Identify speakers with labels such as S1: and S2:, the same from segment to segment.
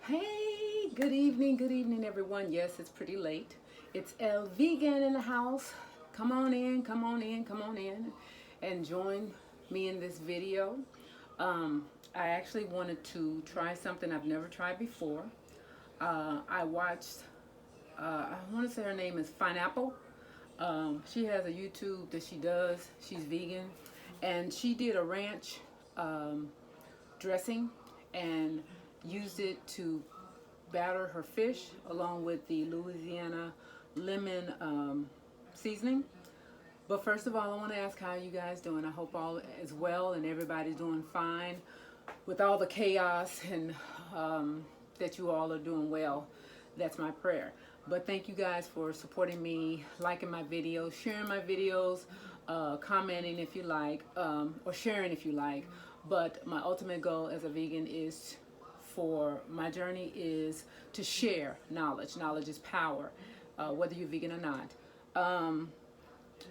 S1: Hey, good evening, everyone. Yes, it's pretty late. It's El Vegan in the house. Come on in, come on in, come on in, and join me in this video. I actually wanted to try something I've never tried before. I watched, I want to say her name is Pineapple. She has a YouTube that she does. She's vegan, and she did a ranch um, dressing and used it to batter her fish along with the Louisiana lemon seasoning. But first of all, I want to ask how you guys doing. I hope all is well and everybody's doing fine with all the chaos and that you all are doing well. That's my prayer. But thank you guys for supporting me, liking my videos, sharing my videos, commenting if you like, or sharing if you like. But my ultimate goal as a vegan is for my journey is to share knowledge. Knowledge is power, whether you're vegan or not.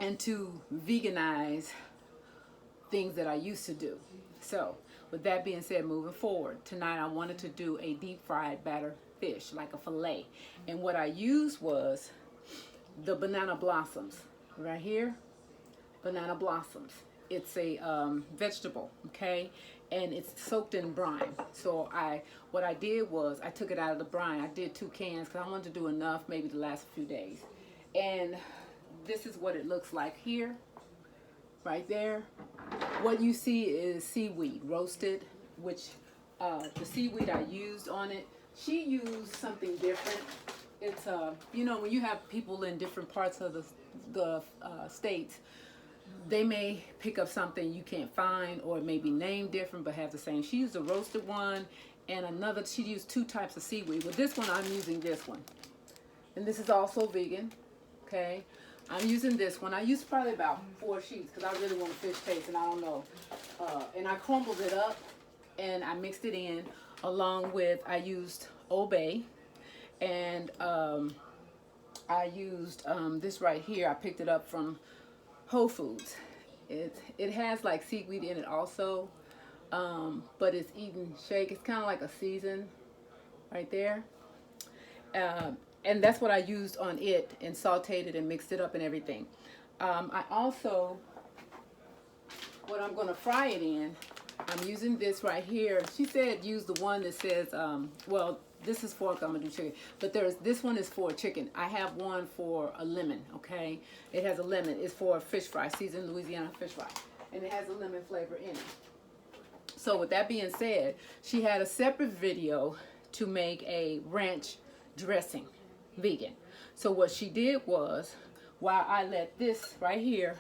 S1: And to veganize things that I used to do. So, with that being said, moving forward, tonight I wanted to do a deep fried batter fish, like a fillet. And what I used was the banana blossoms. Right here, banana blossoms. It's a vegetable, okay? And it's soaked in brine. So what I did was I took it out of the brine. I did 2 cans because I wanted to do enough maybe to last a few days. And this is what it looks like here, right there. What you see is seaweed roasted, which the seaweed I used on it, she used something different. It's you know, when you have people in different parts of the states, they may pick up something you can't find, or it may be named different but have the same. She used a roasted one, and another, she used 2 types of seaweed. With this one, I'm using this one. And this is also vegan, okay? I'm using this one. I used probably about 4 sheets because I really want a fish taste, and I don't know. And I crumbled it up, and I mixed it in along with, I used Old Bay, and I used this right here. I picked it up from Whole Foods. It has like seaweed in it also, but it's eaten shake. It's kind of like a season right there. And that's what I used on it and sauteed it and mixed it up and everything. I also, what I'm going to fry it in, I'm using this right here. She said use the one that says, well, this is for, I'm going to do chicken, but this one is for chicken. I have one for a lemon, okay? It has a lemon. It's for a fish fry, seasoned Louisiana fish fry. And it has a lemon flavor in it. So with that being said, she had a separate video to make a ranch dressing, vegan. So what she did was, while I let this right here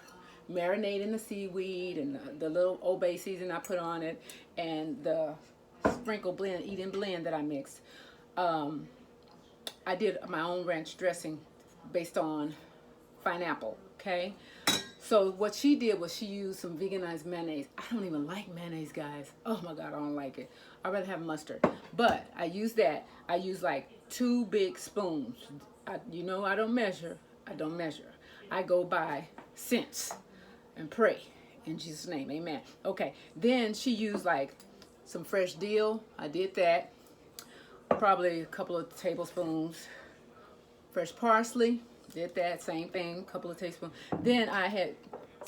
S1: marinate in the seaweed and the little Old Bay season I put on it, and the sprinkle blend, eat and blend that I mixed, I did my own ranch dressing based on pineapple, okay? So what she did was she used some veganized mayonnaise. I don't even like mayonnaise, guys. Oh my God, I don't like it. I'd rather have mustard. But I used that. I used like 2 big spoons. You know, I don't measure. I don't measure. I go by sense and pray in Jesus' name. Amen. Okay. Then she used like some fresh dill. I did that. Probably a couple of tablespoons. Fresh parsley. Did that, same thing, a couple of tablespoons. Then I had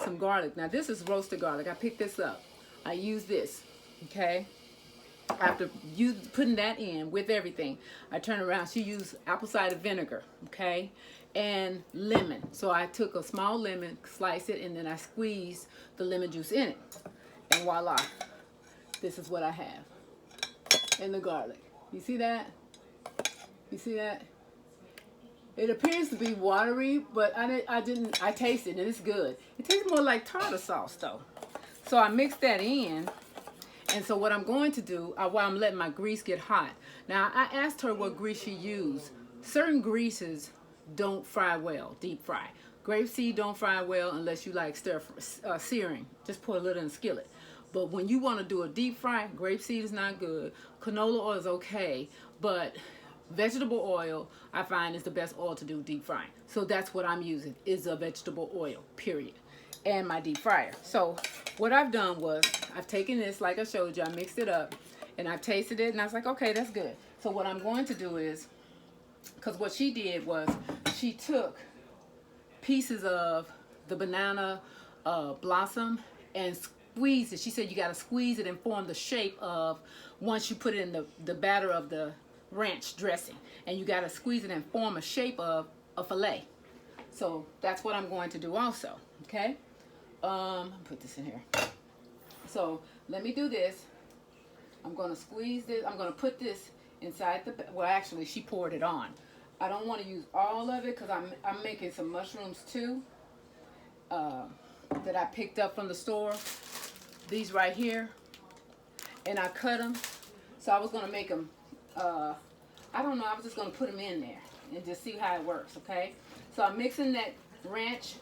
S1: some garlic. Now this is roasted garlic. I picked this up. I use this, okay? After putting that in with everything, I turn around. She used apple cider vinegar, okay? And lemon. So I took a small lemon, sliced it, and then I squeezed the lemon juice in it. And voila, this is what I have. And the garlic. You see that? You see that? It appears to be watery, but I tasted it and it's good. It tastes more like tartar sauce though. So I mixed that in. And so what I'm going to do, while I'm letting my grease get hot. Now I asked her what grease she used. Certain greases don't fry well, deep fry. Grapeseed don't fry well unless you like searing. Just put a little in the skillet. But when you want to do a deep fry, grapeseed is not good. Canola oil is okay, but vegetable oil, I find, is the best oil to do deep frying. So that's what I'm using, is a vegetable oil, period. And my deep fryer. So what I've done was, I've taken this, like I showed you, I mixed it up, And I tasted it and I was like, okay, that's good. So what I'm going to do is, because what she did was she took pieces of the banana blossom and squeezed it. She said you got to squeeze it and form the shape of, once you put it in the batter of the ranch dressing, and you got to squeeze it and form a shape of a fillet. So that's what I'm going to do also. Okay, put this in here. So let me do this. I'm going to squeeze this. I'm going to put this inside the, well, actually she poured it on. I don't want to use all of it because I'm making some mushrooms too, that I picked up from the store. These right here, and I cut them. So I was going to make them, I don't know, I was just going to put them in there and just see how it works, okay? So I'm mixing that ranch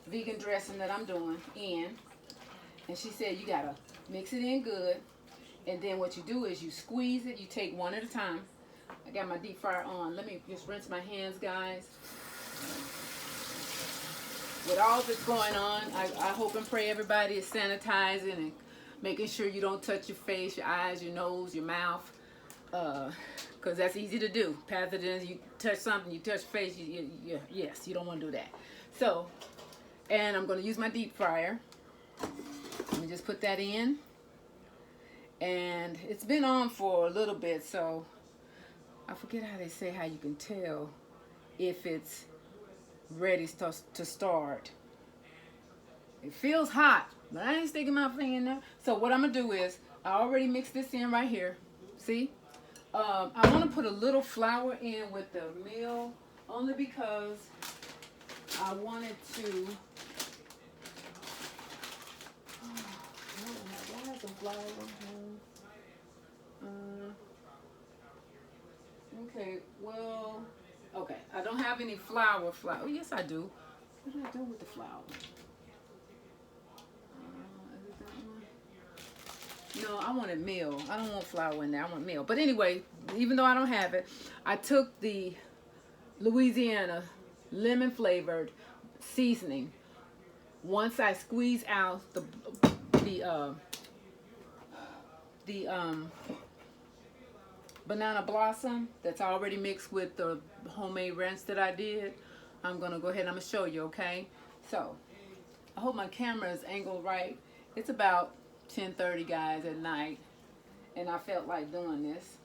S1: vegan dressing that I'm doing in, and she said you got to mix it in good, and then what you do is you squeeze it. You take one at a time. I got my deep fryer on. Let me just rinse my hands, guys. With all this going on, I hope and pray everybody is sanitizing and making sure you don't touch your face, your eyes, your nose, your mouth, because that's easy to do. Pathogens, you touch something, you touch your face, yes, you don't want to do that. So, and I'm going to use my deep fryer. Let me just put that in. And it's been on for a little bit, so I forget how they say how you can tell if it's ready to start. It feels hot, but I ain't sticking my finger in there. So what I'm gonna do is, I already mixed this in right here. See? I want to put a little flour in with the meal, only because I wanted to. I have some flour. Okay, well, okay. I don't have any flour. Oh, yes, I do. What did I do with the flour? Is it that one? No, I wanted meal. I don't want flour in there. I want meal. But anyway, even though I don't have it, I took the Louisiana lemon flavored seasoning. Once I squeeze out the banana blossom that's already mixed with the homemade ranch that I did, I'm gonna go ahead and I'm gonna show you, okay? So I hope my camera is angled right. It's about 10:30, guys, at night, and I felt like doing this.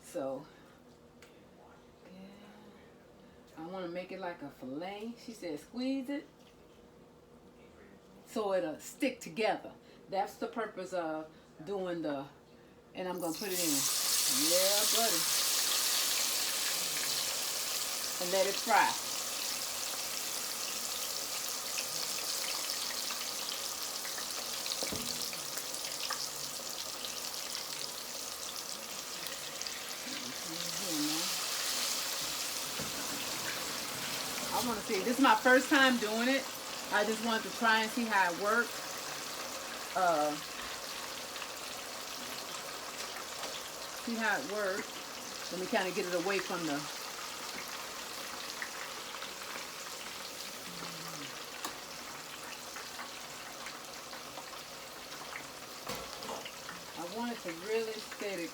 S1: So yeah, I want to make it like a fillet. She said squeeze it so it'll stick together. That's the purpose of doing the, and I'm going to put it in. Yeah, buddy. And let it fry. I want to see. This is my first time doing it. I just wanted to try and see how it works. See how it works. Let me kind of get it away from the. I want it to really steady.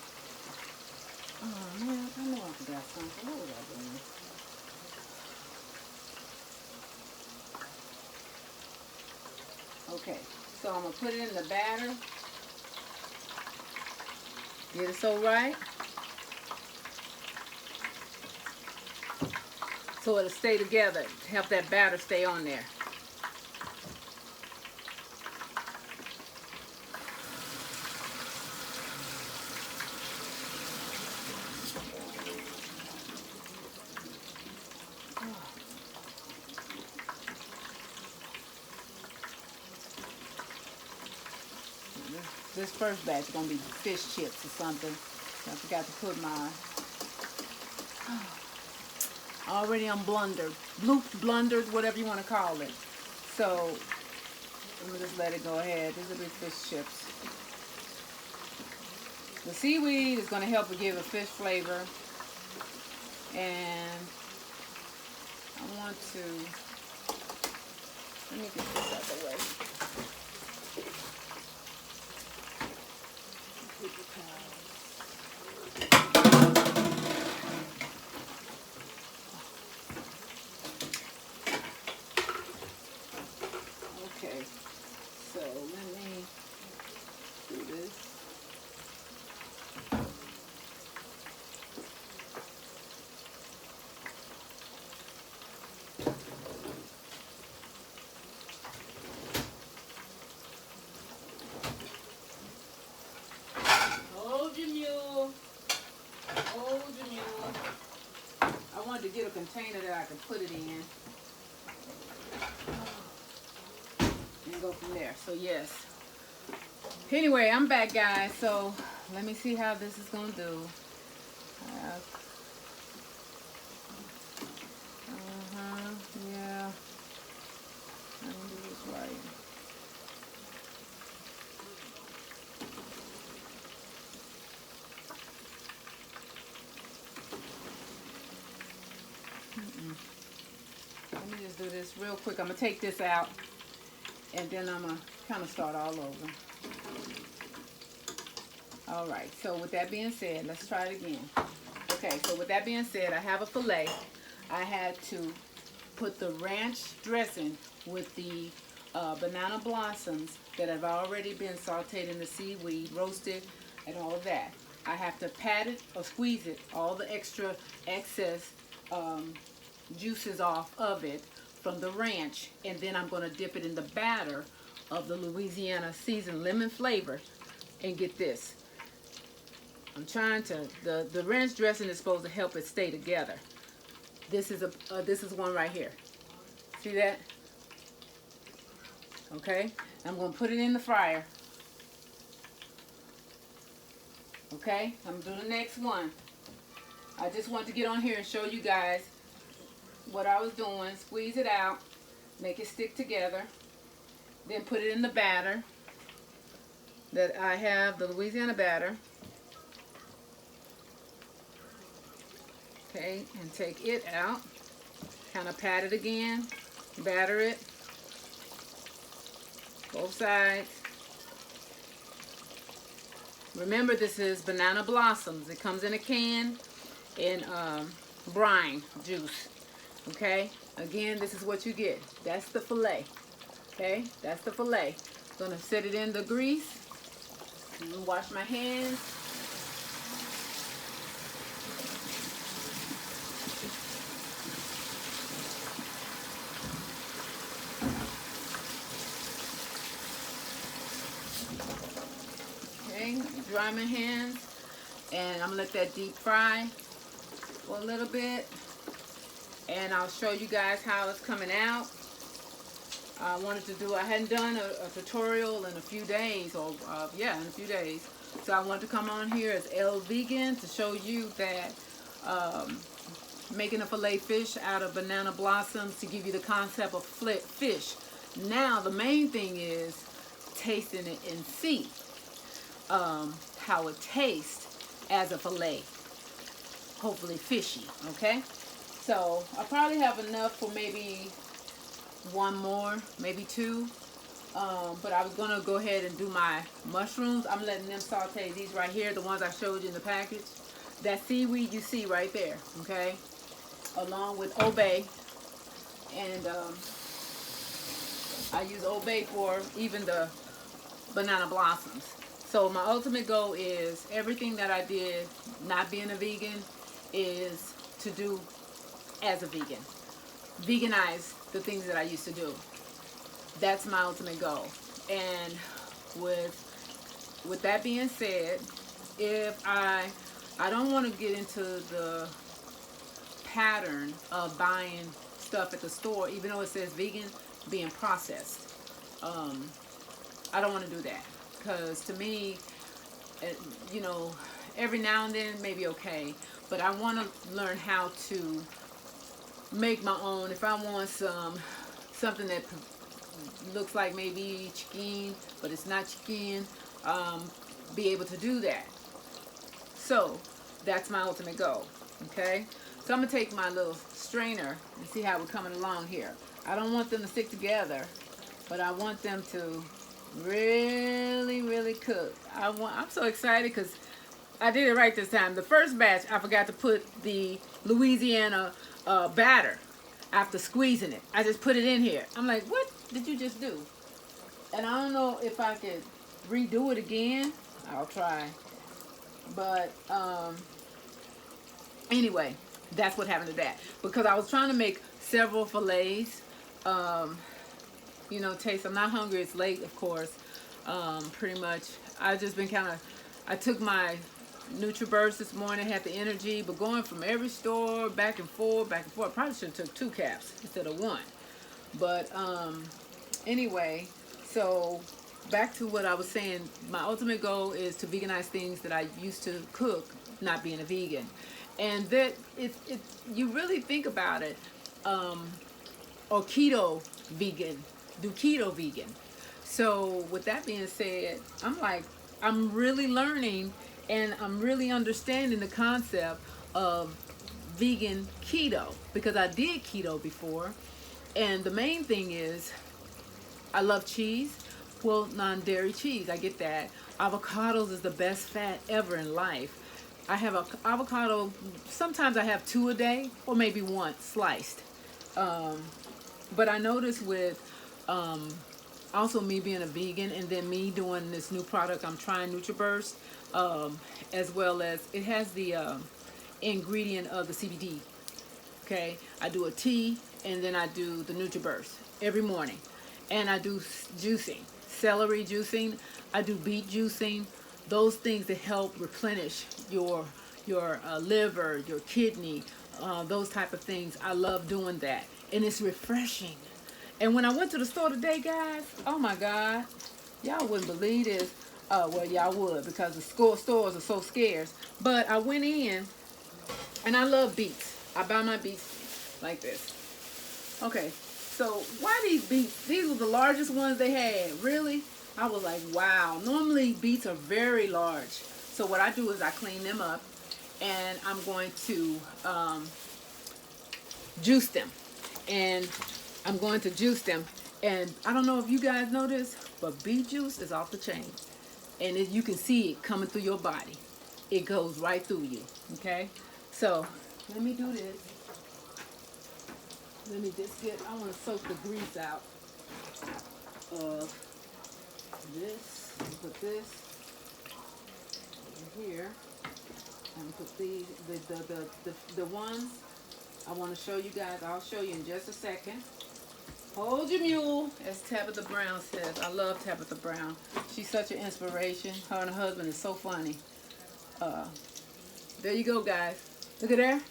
S1: Oh man, I know I forgot something. What was I doing? Okay, so I'm going to put it in the batter. Get it so right. So it'll stay together. Help that batter stay on there. This first batch is going to be fish chips or something. I forgot to put my... Already I'm blundered, whatever you want to call it. So, let me just let it go ahead. These will be fish chips. The seaweed is going to help it give a fish flavor. And I want to... Let me get this out of the way. Okay, so let me do this. Hold your mule. Hold your mule. I wanted to get a container that I could put it in and go from there. So yes. Anyway, I'm back, guys. So let me see how this is gonna do. Yeah. I don't do this right. Let me just do this real quick. I'm gonna take this out, and then I'm gonna kind of start all over. All right. So with that being said, let's try it again. Okay. So with that being said, I have a fillet. I had to put the ranch dressing with the banana blossoms that have already been sauteed in the seaweed, roasted, and all of that. I have to pat it or squeeze it, all the extra excess juices off of it from the ranch, and then I'm going to dip it in the batter of the Louisiana seasoned lemon flavor. And get this, I'm trying to, the ranch dressing is supposed to help it stay together. This is one right here. See that? Okay, I'm going to put it in the fryer. Okay, I'm going to do the next one. I just want to get on here and show you guys what I was doing. Squeeze it out, make it stick together, then put it in the batter that I have, the Louisiana batter. Okay, and take it out, kind of pat it again, batter it, both sides. Remember, this is banana blossoms. It comes in a can in brine juice. Okay, again, this is what you get. That's the fillet. Okay, that's the fillet. Gonna set it in the grease. Wash my hands. Dry my hands, and I'm gonna let that deep fry for a little bit, and I'll show you guys how it's coming out. I hadn't done a tutorial in a few days, or in a few days, so I wanted to come on here as Elle Vegan to show you that making a filet fish out of banana blossoms, to give you the concept of fish. Now the main thing is tasting it and see how it tastes as a fillet, hopefully fishy. Okay, so I probably have enough for maybe one more, maybe two, but I was gonna go ahead and do my mushrooms. I'm letting them saute, these right here, the ones I showed you in the package. That seaweed you see right there, okay, along with obey, and I use obey for even the banana blossoms. So my ultimate goal is everything that I did not being a vegan is to do as a vegan. Veganize the things that I used to do. That's my ultimate goal. And with that being said, if I don't want to get into the pattern of buying stuff at the store, even though it says vegan, being processed. I don't want to do that. Because to me, every now and then maybe okay, but I want to learn how to make my own. If I want something that looks like maybe chicken, but it's not chicken, be able to do that. So that's my ultimate goal. Okay, so I'm gonna take my little strainer and see how we're coming along here. I don't want them to stick together, but I want them to Really, really cooked. I'm so excited because I did it right this time. The first batch, I forgot to put the Louisiana batter after squeezing it. I just put it in here. I'm like, what did you just do? And I don't know if I could redo it again. I'll try. But anyway, that's what happened to that. Because I was trying to make several fillets. You know, taste. I'm not hungry. It's late, of course. Pretty much. I've just been I took my NutriBurst this morning, had the energy, but going from every store back and forth, probably should have took 2 caps instead of 1. But anyway, so back to what I was saying. My ultimate goal is to veganize things that I used to cook, not being a vegan, and that you really think about it, or keto vegan, do keto vegan. So with that being said, I'm really learning and I'm really understanding the concept of vegan keto because I did keto before. And the main thing is I love cheese. Well, non-dairy cheese, I get that. Avocados is the best fat ever in life. I have an avocado, sometimes I have 2 a day or maybe 1 sliced. But I noticed with also me being a vegan and then me doing this new product I'm trying, NutriBurst, as well as it has the ingredient of the CBD. Okay, I do a tea and then I do the NutriBurst every morning, and I do juicing, celery juicing. I do beet juicing. Those things that help replenish your liver, your kidney, those type of things. I love doing that, and it's refreshing. And when I went to the store today, guys, oh my God, y'all wouldn't believe this. Well, y'all would because the stores are so scarce. But I went in, and I love beets. I buy my beets like this. Okay, so why these beets? These were the largest ones they had. Really? I was like, wow. Normally, beets are very large. So what I do is I clean them up, and I'm going to juice them. And I'm going to juice them. And I don't know if you guys know this, but beet juice is off the chain. And you can see it coming through your body. It goes right through you, okay? So, let me do this. Let me just I want to soak the grease out of this. Put this over here. And put the ones I want to show you guys. I'll show you in just a second. Hold your mule, as Tabitha Brown says. I love Tabitha Brown. She's such an inspiration. Her and her husband is so funny. There you go, guys. Look at there.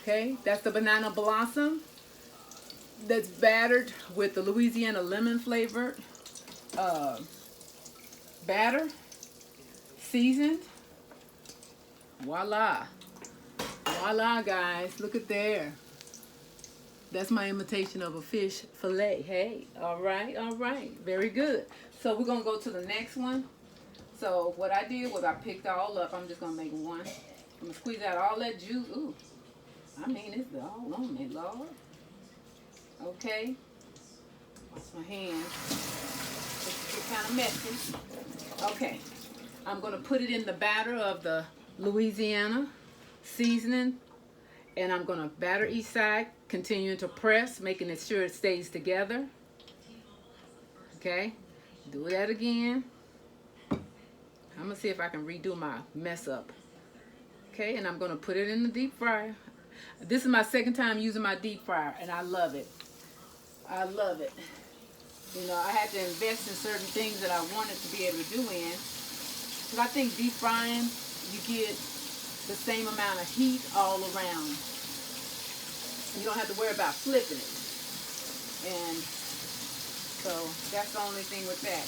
S1: Okay, that's the banana blossom that's battered with the Louisiana lemon flavored batter, seasoned. Voila. Voila, guys. Look at there. That's my imitation of a fish fillet. Hey, all right, all right. Very good. So we're going to go to the next one. So what I did was I picked all up. I'm just going to make one. I'm going to squeeze out all that juice. Ooh, I mean, it's all on me, Lord. Okay. Wash my hands. It's kind of messy. Okay. I'm going to put it in the batter of the Louisiana seasoning. And I'm going to batter each side, continuing to press, making sure it stays together. Okay, do that again. I'm going to see if I can redo my mess up. Okay, and I'm going to put it in the deep fryer. This is my second time using my deep fryer, and I love it. I love it. You know, I had to invest in certain things that I wanted to be able to do in. Because I think deep frying, you get the same amount of heat all around. You don't have to worry about flipping it. And so that's the only thing with that.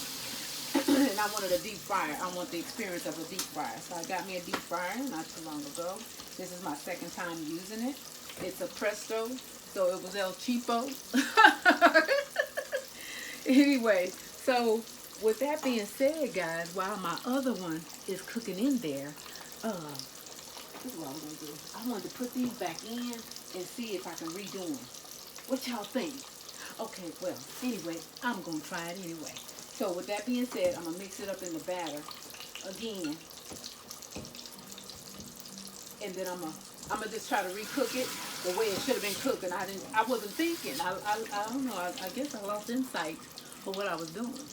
S1: And I wanted a deep fryer. I want the experience of a deep fryer. So I got me a deep fryer not too long ago. This is my second time using it. It's a Presto, so it was El Cheapo. Anyway, so with that being said, guys, while my other one is cooking in there, this is what I'm going to do. I wanted to put these back in and see if I can redo them. What y'all think? Okay, well, anyway, I'm going to try it anyway. So with that being said, I'm gonna mix it up in the batter again, and then I'm gonna just try to recook it the way it should have been cooked. And I wasn't thinking. I don't know. I guess I lost insight for what I was doing.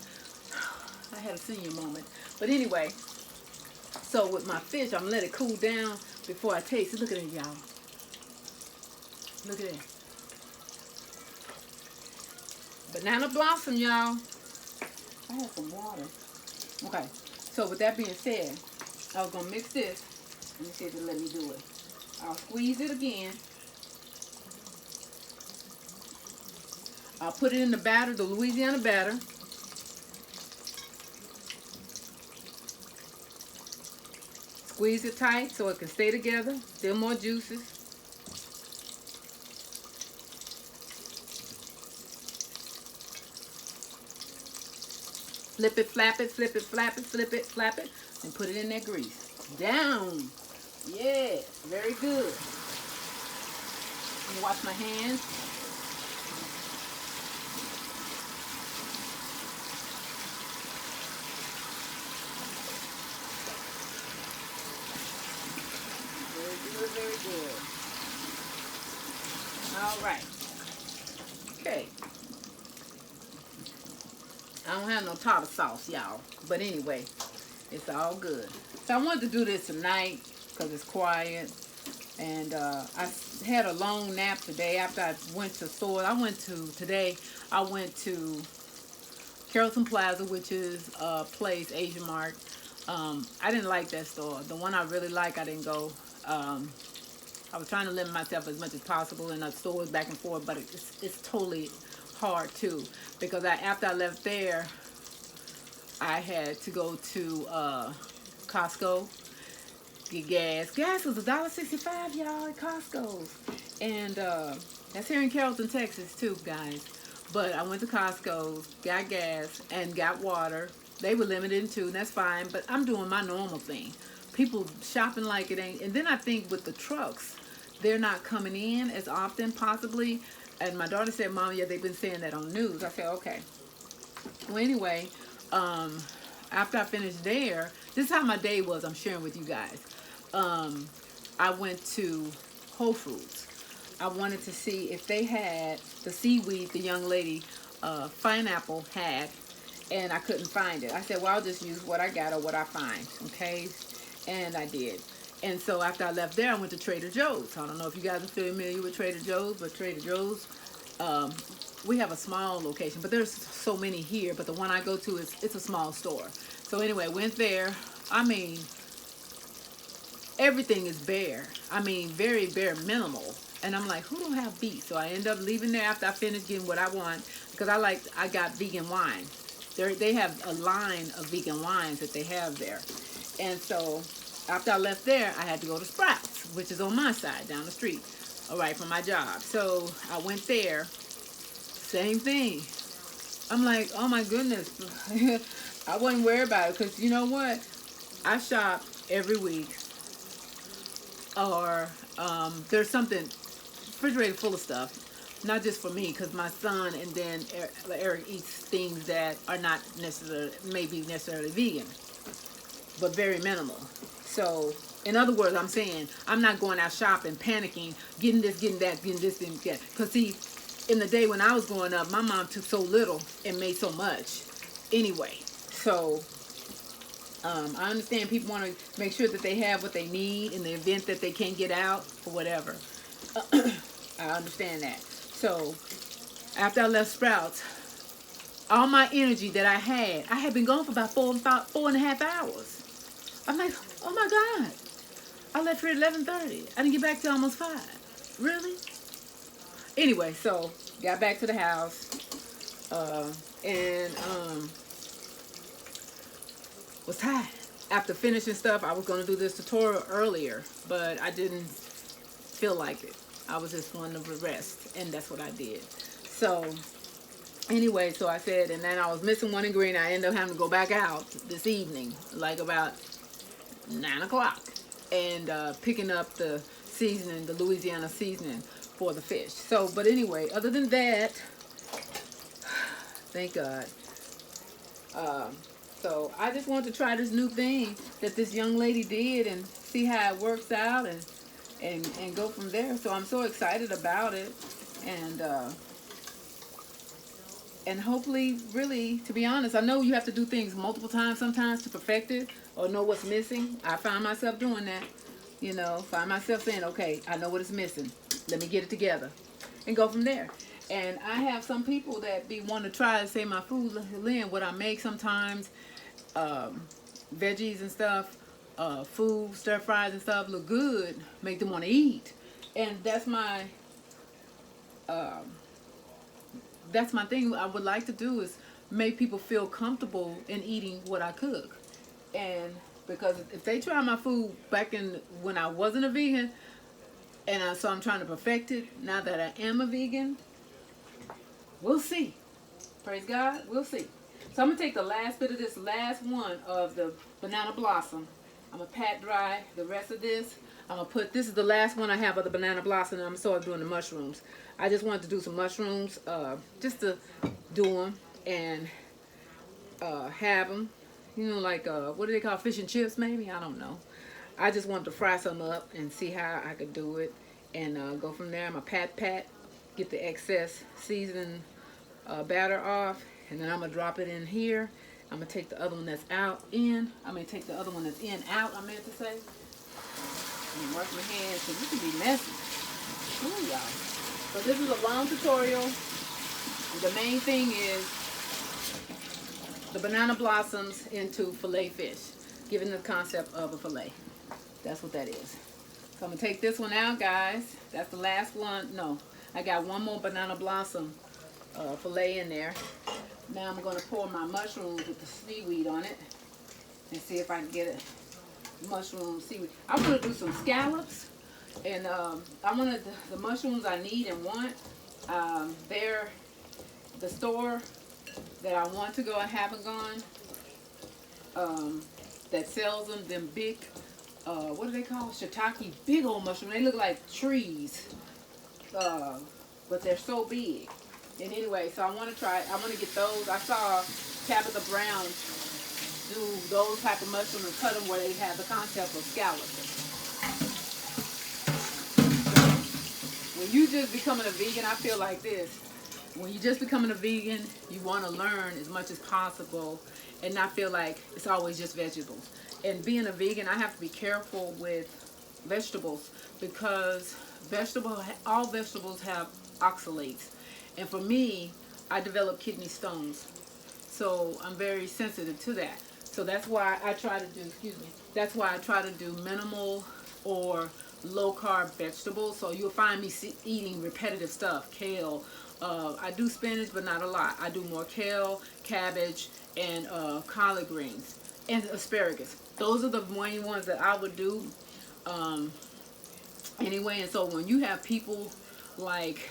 S1: I had a senior moment. But anyway, so with my fish, I'm gonna let it cool down before I taste it. Look at it, y'all. Look at it. Banana blossom, y'all. I have some water. Okay, so with that being said, I was gonna mix this. Let me see if it'll let me do it. I'll squeeze it again. I'll put it in the batter, the Louisiana batter. Squeeze it tight so it can stay together. Still more juices. Flip it, flap it, flip it, flap it, flip it, flap it, and put it in that grease. Down. Yes, very good. I'm gonna wash my hands. Very good. All right. Okay. I don't have no tartar sauce, y'all. But anyway, it's all good. So I wanted to do this tonight because it's quiet. And I had a long nap today after I went to store. I went to Carrollton Plaza, which is a place, Asian Mart. I didn't like that store. The one I really like, I didn't go. I was trying to limit myself as much as possible in the stores back and forth, but it's totally hard too, because after I left there, I had to go to Costco, get gas. Gas was $1.65, y'all, at Costco's. And that's here in Carrollton, Texas too, guys. But I went to Costco's, got gas, and got water. They were limited too, and that's fine, but I'm doing my normal thing. People shopping like it ain't. And then I think with the trucks, they're not coming in as often, possibly. And my daughter said, Mom, yeah, they've been saying that on news. I said, okay. Well, anyway, after I finished there, this is how my day was, I'm sharing with you guys. I went to Whole Foods. I wanted to see if they had the seaweed the young lady, Pineapple, had, and I couldn't find it. I said, well, I'll just use what I got or what I find, okay? And I did. And so after I left there, I went to Trader Joe's. I don't know if you guys are familiar with Trader Joe's, but Trader Joe's, we have a small location, but there's so many here, but the one I go to, it's a small store. So anyway, went there. I mean, everything is bare. I mean, very bare minimal. And I'm like, who don't have beef? So I end up leaving there after I finished getting what I want, because I got vegan wine. They have a line of vegan wines that they have there. And so after I left there, I had to go to Sprouts, which is on my side, down the street, all right, from my job. So I went there, same thing. I'm like, oh my goodness. I wasn't worried about it, because you know what? I shop every week, or there's something, refrigerator full of stuff. Not just for me, because my son and then Eric eats things that are not necessarily, maybe necessarily vegan, but very minimal. So, in other words, I'm saying, I'm not going out shopping, panicking, getting this, getting that, getting this, getting that. Because see, in the day when I was growing up, my mom took so little and made so much anyway. So, I understand people want to make sure that they have what they need in the event that they can't get out or whatever. I understand that. So, after I left Sprouts, all my energy that I had been gone for about four and a half hours. I'm like, oh my God. I left here at 11:30. I didn't get back till almost 5. Really? Anyway, so got back to the house and was tired. After finishing stuff, I was going to do this tutorial earlier, but I didn't feel like it. I was just wanting to rest, and that's what I did. So anyway, so I said, and then I was missing one ingredient. I ended up having to go back out this evening, like about 9 o'clock, and picking up the seasoning, the Louisiana seasoning for the fish. So, but anyway, other than that, thank God. Um, so I just want to try this new thing that this young lady did and see how it works out and go from there. So I'm so excited about it, and uh, and hopefully, really, to be honest, I know you have to do things multiple times sometimes to perfect it or know what's missing. I find myself doing that. You know, find myself saying, okay, I know what is missing. Let me get it together and go from there. And I have some people that be want to try to say my food, Lynn, what I make sometimes, um, veggies and stuff, food, stir fries and stuff look good, make them want to eat. And um, that's my thing. I would like to do is make people feel comfortable in eating what I cook. And because if they try my food back in when I wasn't a vegan, so I'm trying to perfect it now that I am a vegan, we'll see. Praise God, we'll see. So I'm gonna take the last bit of this last one of the banana blossom. I'm gonna pat dry the rest of this. I'm gonna put, this is the last one I have of the banana blossom, and I'm sort of doing the mushrooms. I just wanted to do some mushrooms, just to do them and have them. You know, like, what do they call, fish and chips maybe? I don't know. I just wanted to fry some up and see how I could do it and go from there. I'm gonna pat, get the excess season batter off, and then I'm gonna drop it in here. I'm gonna take the other one that's out in. I'm gonna take the other one that's in out, I meant to say. I'm gonna wash my hands because this can be messy. Ooh, y'all. So this is a long tutorial. The main thing is the banana blossoms into fillet fish, given the concept of a fillet. That's what that is. So I'm gonna take this one out, guys. That's the last one. No, I got one more banana blossom fillet in there. Now I'm gonna pour my mushrooms with the seaweed on it and see if I can get a mushroom seaweed. I'm gonna do some scallops, and I wanted the mushrooms I need and want. They're the store that I want to go and haven't gone, that sells them big, what do they call, shiitake, big old mushroom. They look like trees, but they're so big. And anyway, so I want to try, I want to get those. I saw Tabitha Brown do those type of mushrooms and cut them where they have the concept of scallops. When you just becoming a vegan, I feel like this. When you just becoming a vegan, you want to learn as much as possible and not feel like it's always just vegetables. And being a vegan, I have to be careful with vegetables because all vegetables have oxalates. And for me, I develop kidney stones. So I'm very sensitive to that. So that's why I try to do, that's why I try to do minimal or low carb vegetables. So you'll find me eating repetitive stuff, kale. I do spinach, but not a lot. I do more kale, cabbage, and collard greens, and asparagus. Those are the main ones that I would do anyway. And so when you have people like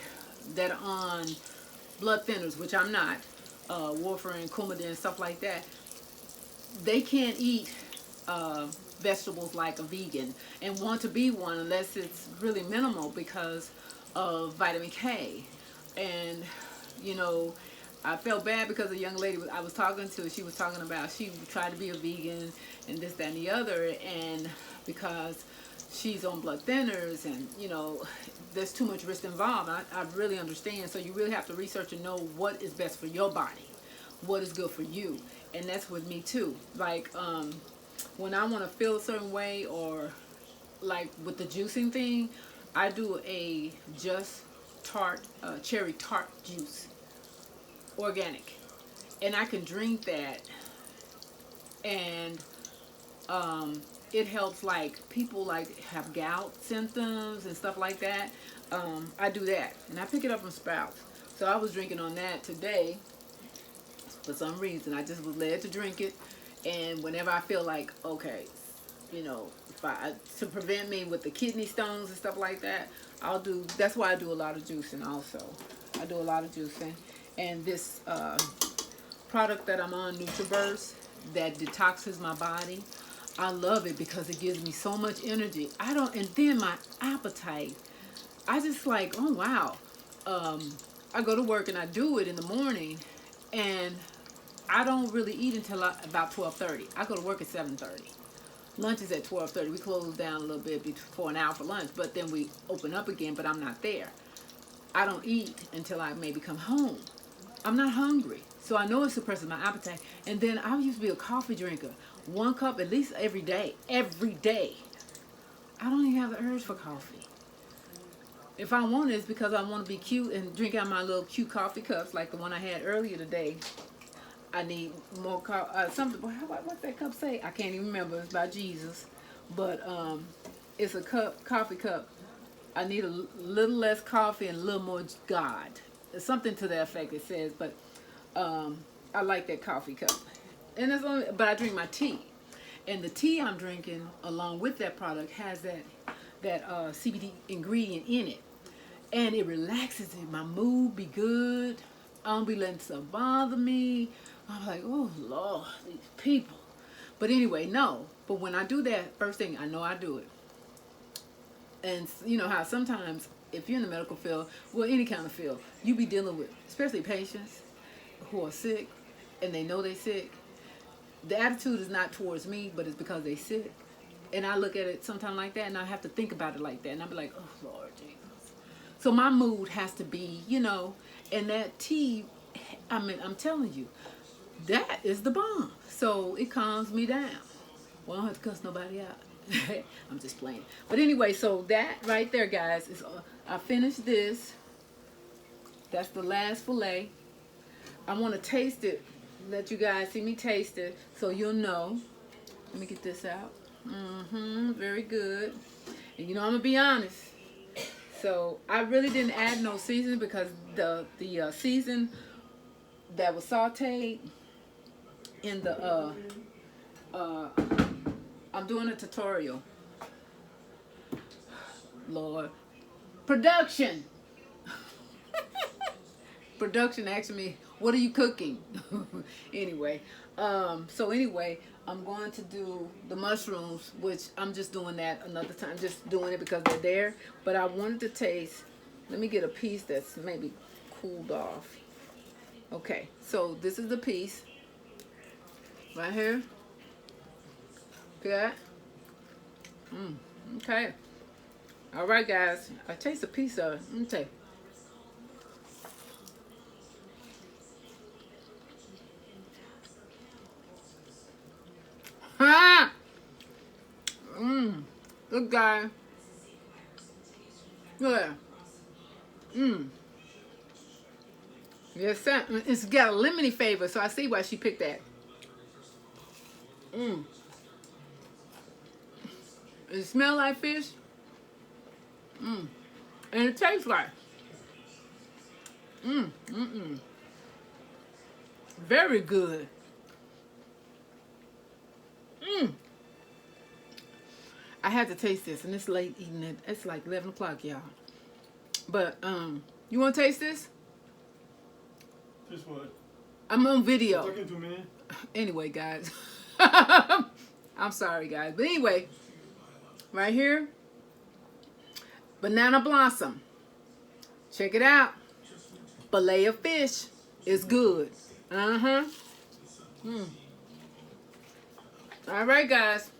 S1: that are on blood thinners, which I'm not, warfarin, Coumadin, stuff like that, they can't eat vegetables like a vegan and want to be one unless it's really minimal because of vitamin K. And you know, I felt bad because a young lady I was talking to, she was talking about she tried to be a vegan and this, that, and the other, and because she's on blood thinners and you know there's too much risk involved. I really understand. So you really have to research and know what is best for your body, what is good for you. And that's with me too. Like when I want to feel a certain way, or like with the juicing thing, I do a just tart, cherry tart juice, organic, and I can drink that, and it helps like people like have gout symptoms and stuff like that. I do that, and I pick it up from Sprouts. So I was drinking on that today for some reason. I just was led to drink it, and whenever I feel like, okay, you know, to prevent me with the kidney stones and stuff like that, I'll do, that's why I do a lot of juicing also. I do a lot of juicing. And this product that I'm on, NutriBurst, that detoxes my body, I love it because it gives me so much energy. And then my appetite, I just like, oh wow. I go to work and I do it in the morning, and I don't really eat until about 12:30. I go to work at 7:30. Lunch is at 12:30. We close down a little bit for an hour for lunch, but then we open up again, but I'm not there. I don't eat until I maybe come home. I'm not hungry, so I know it suppresses my appetite. And then I used to be a coffee drinker. 1 cup at least every day. Every day. I don't even have the urge for coffee. If I want it, it's because I want to be cute and drink out my little cute coffee cups like the one I had earlier today. I need more something. What's that cup say? I can't even remember. It's by Jesus, but it's a coffee cup. I need a little less coffee and a little more God. It's something to that effect. It says, but I like that coffee cup, and it's only. But I drink my tea, and the tea I'm drinking along with that product has that CBD ingredient in it, and it relaxes me. My mood be good. I don't be letting stuff bother me. I'm like, oh Lord, these people. But anyway, no. But when I do that, first thing, I know I do it. And you know how sometimes, if you're in the medical field, well, any kind of field, you be dealing with, especially patients who are sick, and they know they're sick. The attitude is not towards me, but it's because they're sick. And I look at it sometimes like that, and I have to think about it like that. And I'll be like, oh Lord Jesus. So my mood has to be, you know, and that tea, I mean, I'm telling you, that is the bomb. So it calms me down. Well, I don't have to cuss nobody out. I'm just playing. But anyway, so that right there, guys, is I finished this. That's the last fillet. I want to taste it. Let you guys see me taste it so you'll know. Let me get this out. Very good. And you know, I'm going to be honest. So I really didn't add no seasoning because the season that was sauteed in the I'm doing a tutorial. Lord, production. Production asked me, "What are you cooking?" Anyway, so anyway, I'm going to do the mushrooms, which I'm just doing that another time, just doing it because they're there. But I wanted to taste. Let me get a piece that's maybe cooled off. Okay, so this is the piece right here. Good. Okay. All right, guys. I taste a piece of it. Let me taste. Ha! Good guy. Good. Yes, sir. It's got a lemony flavor, so I see why she picked that. It smells like fish. And it tastes like. Very good. I had to taste this, and it's late eating it. It's like 11 o'clock, y'all. But, you want to taste this?
S2: This what?
S1: I'm on video.
S2: You're talking to me?
S1: Anyway, guys. I'm sorry, guys. But anyway, right here, banana blossom. Check it out. Fillet of fish is good. All right, guys.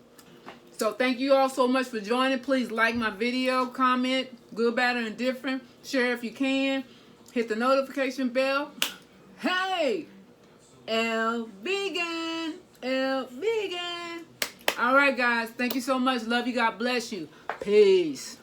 S1: So thank you all so much for joining. Please like my video, comment, good, bad, or indifferent. Share if you can. Hit the notification bell. Hey, El Vegan. El Vegan. All right, guys. Thank you so much. Love you. God bless you. Peace.